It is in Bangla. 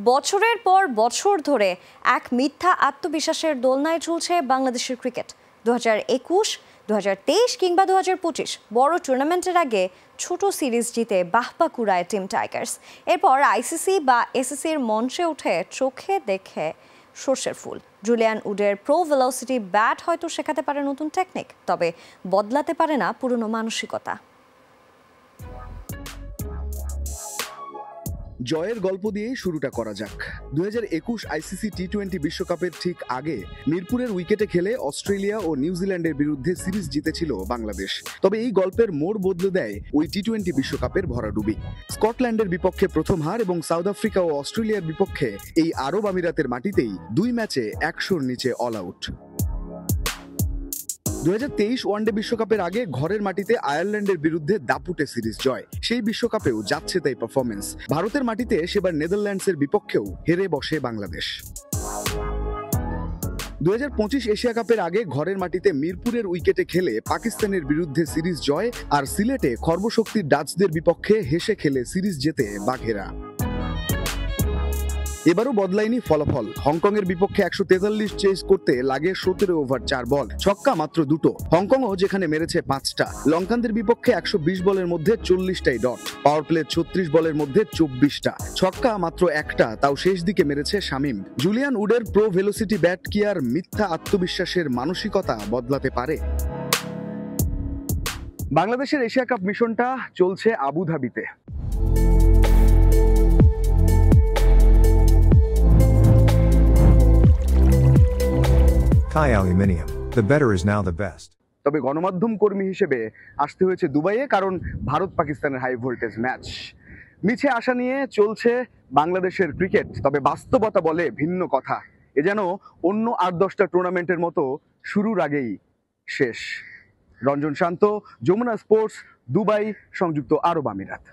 বছরের পর বছর ধরে এক মিথ্যা আত্মবিশ্বাসের দোলনায় ঝুলছে বাংলাদেশের ক্রিকেট। 2021, 2023 কিংবা 2025 বড় টুর্নামেন্টের আগে ছোট সিরিজ জিতে বাহবা কুড়ায় টিম টাইগার্স। এরপর আইসিসি বা এসিসির মঞ্চে উঠে চোখে দেখে সর্ষের ফুল। জুলিয়ান উডের প্রো ভেলোসিটি ব্যাট হয়তো শেখাতে পারে নতুন টেকনিক, তবে বদলাতে পারে না পুরনো মানসিকতা। জয়ের গল্প দিয়েই শুরুটা করা যাক। 2021 আইসিসি টি-20 বিশ্বকাপের ঠিক আগে মিরপুরের উইকেটে খেলে অস্ট্রেলিয়া ও নিউজিল্যান্ডের বিরুদ্ধে সিরিজ জিতেছিল বাংলাদেশ। তবে এই গল্পের মোড় বদলে দেয় ওই টি-20 বিশ্বকাপের ভরাডুবি। স্কটল্যান্ডের বিপক্ষে প্রথম হার এবং সাউথ আফ্রিকা ও অস্ট্রেলিয়ার বিপক্ষে এই আরব আমিরাতের মাটিতেই 2 ম্যাচে 100-র নিচে অল আউট। 2023 ওয়ানডে বিশ্বকাপের আগে ঘরের মাটিতে আয়ারল্যান্ডের বিরুদ্ধে দাপুটে সিরিজ জয়, সেই বিশ্বকাপেও যাচ্ছে তাই পারফরমেন্স। ভারতের মাটিতে সেবার নেদারল্যান্ডসের বিপক্ষেও হেরে বসে বাংলাদেশ। 2025 এশিয়া কাপের আগে ঘরের মাটিতে মিরপুরের উইকেটে খেলে পাকিস্তানের বিরুদ্ধে সিরিজ জয়, আর সিলেটে খর্বশক্তির ডাচদের বিপক্ষে হেসে খেলে সিরিজ জেতে বাঘেরা। এবারও বদলায়নি ফলাফল। হংকংয়ের বিপক্ষে 143 চেস করতে লাগে 17 ওভার 4 বল, ছক্কা মাত্র 2। হংকংও যেখানে মেরেছে 5টা। লঙ্কানদের বিপক্ষে 120 বলের মধ্যে 40টাই ডট, পাওয়ার প্লে 36 বলের মধ্যে 24টা, ছক্কা মাত্র 1টা, তাও শেষ দিকে মেরেছে শামীম। জুলিয়ান উডের প্রো ভেলোসিটি ব্যাট কি আর মিথ্যা আত্মবিশ্বাসের মানসিকতা বদলাতে পারে? বাংলাদেশের এশিয়া কাপ মিশনটা চলছে আবুধাবিতে। Thai Aluminium. The better is now the best. তবে গণমাধ্যম কর্মী হিসেবে আসতে হয়েছে দুবাইয়ে, কারণ ভারত পাকিস্তানের হাই ভোল্টেজ ম্যাচ। মিছে আশা নিয়ে চলছে বাংলাদেশের ক্রিকেট, তবে বাস্তবতা বলে ভিন্ন কথা। এ যেন অন্য 8-10টা টুর্নামেন্টের মতো শুরুর আগেই শেষ। রঞ্জন শান্ত, যমুনা স্পোর্টস, দুবাই, সংযুক্ত আরব আমিরাত।